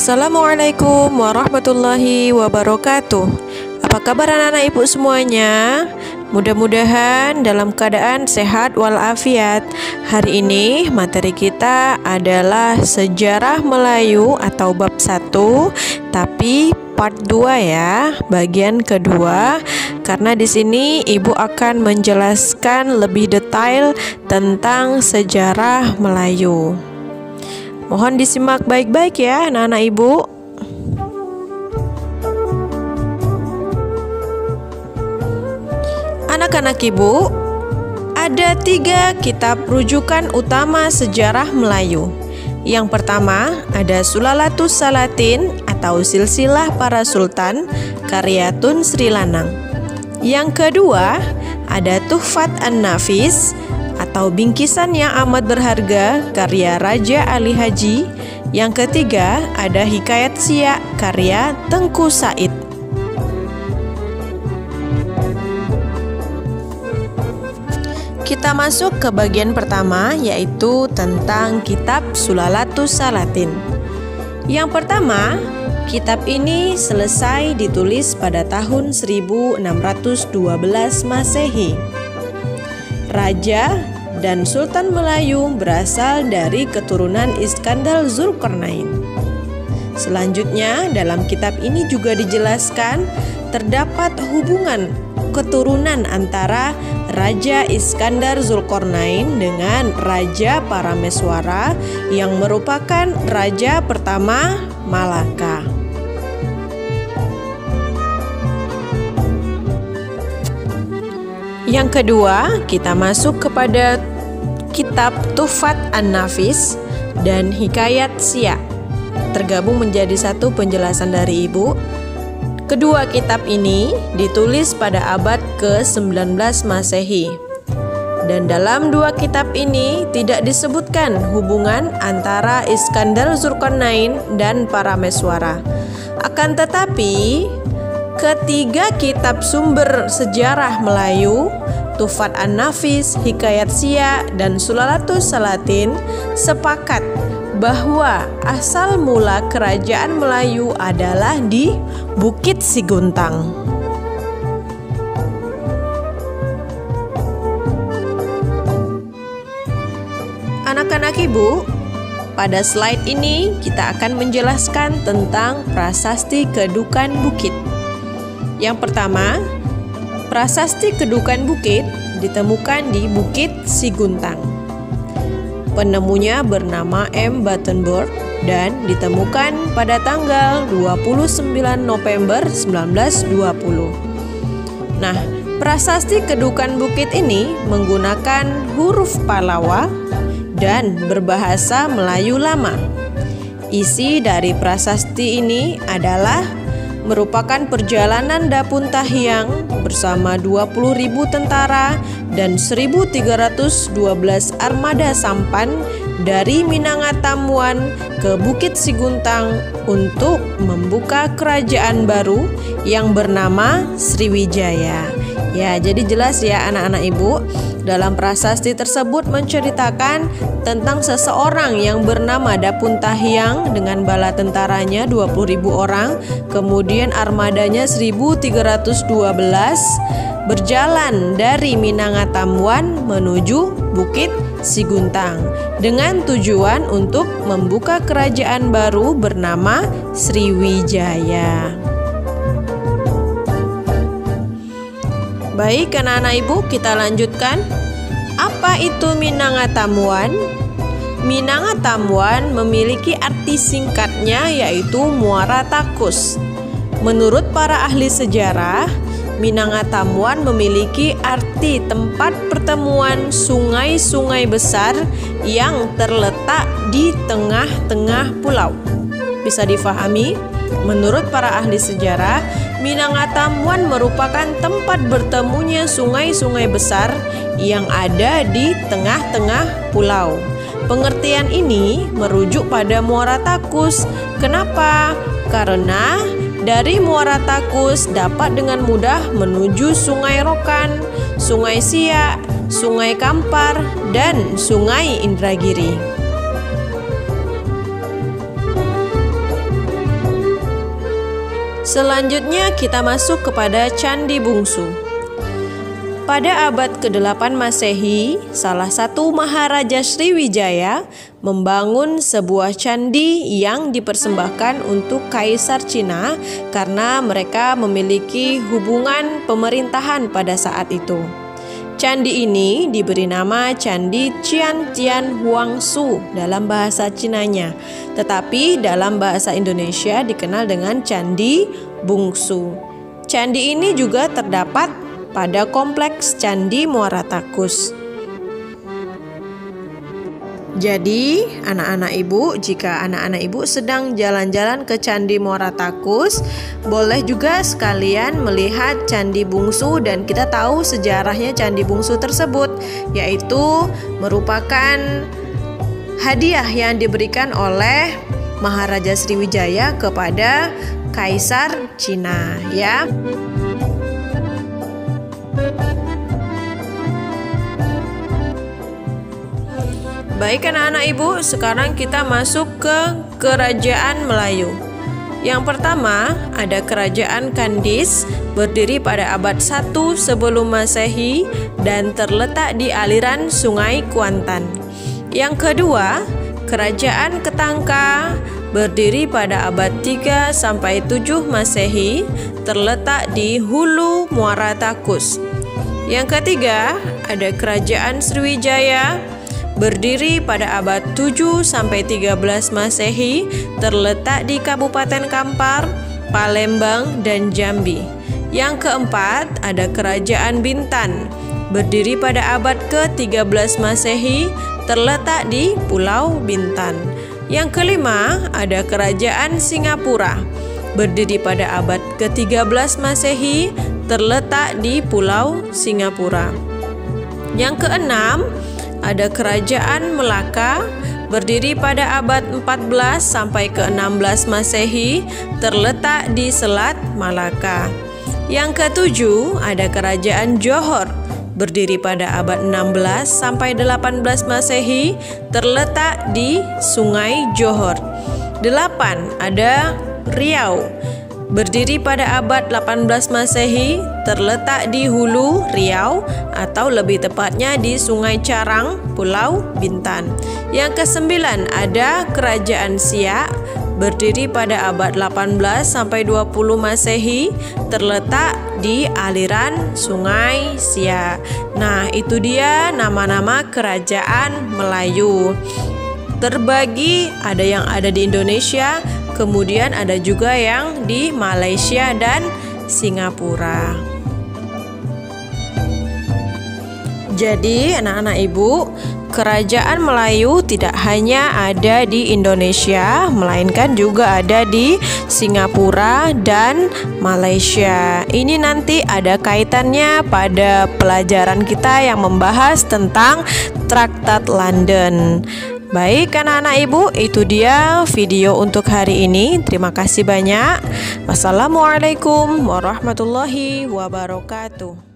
Assalamualaikum warahmatullahi wabarakatuh. Apa kabar anak-anak ibu semuanya? Mudah-mudahan dalam keadaan sehat walafiat. Hari ini materi kita adalah sejarah Melayu atau bab 1, tapi part 2 ya, bagian kedua. Karena di sini ibu akan menjelaskan lebih detail tentang sejarah Melayu. Mohon disimak baik-baik ya anak-anak ibu. Anak-anak ibu, ada 3 kitab rujukan utama sejarah Melayu. Yang pertama ada Sulalatus Salatin atau Silsilah Para Sultan karya Tun Sri Lanang. Yang kedua ada Tuhfat An-Nafis atau Bingkisan yang amat berharga karya Raja Ali Haji. Yang ketiga ada Hikayat Siak karya Tengku Said. Kita masuk ke bagian pertama, yaitu tentang kitab Sulalatus Salatin. Yang pertama, kitab ini selesai ditulis pada tahun 1612 Masehi. Raja dan Sultan Melayu berasal dari keturunan Iskandar Zulkarnain. Selanjutnya, dalam kitab ini juga dijelaskan terdapat hubungan keturunan antara Raja Iskandar Zulkarnain dengan Raja Parameswara yang merupakan raja pertama Malaka. Yang kedua, kita masuk kepada kitab Tuhfat An-Nafis dan Hikayat Siak. Tergabung menjadi satu penjelasan dari ibu. Kedua kitab ini ditulis pada abad ke-19 Masehi. Dan dalam dua kitab ini tidak disebutkan hubungan antara Iskandar Zulkarnain dan Parameswara. Akan tetapi, ketiga kitab sumber sejarah Melayu, Tuhfat An-Nafis, Hikayat Siak, dan Sulalatus Salatin sepakat bahwa asal mula kerajaan Melayu adalah di Bukit Siguntang. Anak-anak ibu, pada slide ini kita akan menjelaskan tentang prasasti Kedukan Bukit. Yang pertama, prasasti Kedukan Bukit ditemukan di Bukit Siguntang. Penemunya bernama M. Battenberg dan ditemukan pada tanggal 29 November 1920. Nah, prasasti Kedukan Bukit ini menggunakan huruf Pallawa dan berbahasa Melayu lama. Isi dari prasasti ini adalah merupakan perjalanan Dapuntahiang bersama 20.000 tentara dan 1.312 armada sampan dari Minangatamuan ke Bukit Siguntang untuk membuka kerajaan baru yang bernama Sriwijaya. Ya, jadi jelas ya anak-anak ibu, dalam prasasti tersebut menceritakan tentang seseorang yang bernama Dapuntahiang dengan bala tentaranya 20.000 orang, kemudian armadanya 1.312 berjalan dari Minangatamuan menuju Bukit Siguntang dengan tujuan untuk membuka kerajaan baru bernama Sriwijaya. Baik anak-anak ibu, kita lanjutkan. Apa itu Minangatamuan? Minangatamuan memiliki arti singkatnya yaitu Muara Takus. Menurut para ahli sejarah, Minangatamuan memiliki arti tempat pertemuan sungai-sungai besar yang terletak di tengah-tengah pulau. Bisa difahami? Menurut para ahli sejarah, Minangatamuan merupakan tempat bertemunya sungai-sungai besar yang ada di tengah-tengah pulau. Pengertian ini merujuk pada Muara Takus. Kenapa? Karena dari Muara Takus dapat dengan mudah menuju Sungai Rokan, Sungai Siak, Sungai Kampar, dan Sungai Indragiri. Selanjutnya kita masuk kepada Candi Bungsu. Pada abad ke-8 Masehi, salah satu Maharaja Sriwijaya membangun sebuah candi yang dipersembahkan untuk Kaisar Cina karena mereka memiliki hubungan pemerintahan pada saat itu. Candi ini diberi nama Candi Qiantian Huangsu dalam bahasa Cinanya, tetapi dalam bahasa Indonesia dikenal dengan Candi Bungsu. Candi ini juga terdapat pada kompleks Candi Muara Takus. Jadi, anak-anak ibu, jika anak-anak ibu sedang jalan-jalan ke Candi Muara Takus, boleh juga sekalian melihat Candi Bungsu, dan kita tahu sejarahnya Candi Bungsu tersebut, yaitu merupakan hadiah yang diberikan oleh Maharaja Sriwijaya kepada Kaisar Cina, ya. Baik anak-anak ibu, sekarang kita masuk ke Kerajaan Melayu. Yang pertama ada Kerajaan Kandis, berdiri pada abad 1 sebelum Masehi dan terletak di aliran Sungai Kuantan. Yang kedua, Kerajaan Ketangka, berdiri pada abad 3 sampai 7 Masehi, terletak di hulu Muara Takus. Yang ketiga, ada Kerajaan Sriwijaya, berdiri pada abad 7 sampai 13 Masehi, terletak di Kabupaten Kampar, Palembang, dan Jambi. Yang keempat, ada Kerajaan Bintan, berdiri pada abad ke-13 Masehi, terletak di Pulau Bintan. Yang kelima, ada Kerajaan Singapura, berdiri pada abad ke-13 Masehi, terletak di Pulau Singapura. Yang keenam, ada Kerajaan Melaka, berdiri pada abad 14 sampai ke-16 Masehi, terletak di Selat Malaka. Yang ketujuh, ada Kerajaan Johor, berdiri pada abad 16 sampai 18 Masehi, terletak di Sungai Johor. 8. Ada Riau, berdiri pada abad 18 Masehi, terletak di hulu Riau atau lebih tepatnya di Sungai Carang, Pulau Bintan. Yang kesembilan ada Kerajaan Siak, berdiri pada abad 18 sampai 20 Masehi, terletak di aliran Sungai Siak. Nah, itu dia nama-nama kerajaan Melayu. Terbagi ada yang ada di Indonesia, kemudian ada juga yang di Malaysia dan Singapura. Jadi anak-anak ibu, kerajaan Melayu tidak hanya ada di Indonesia, melainkan juga ada di Singapura dan Malaysia. Ini nanti ada kaitannya pada pelajaran kita yang membahas tentang Traktat London. Baik anak-anak ibu, itu dia video untuk hari ini. Terima kasih banyak. Wassalamualaikum warahmatullahi wabarakatuh.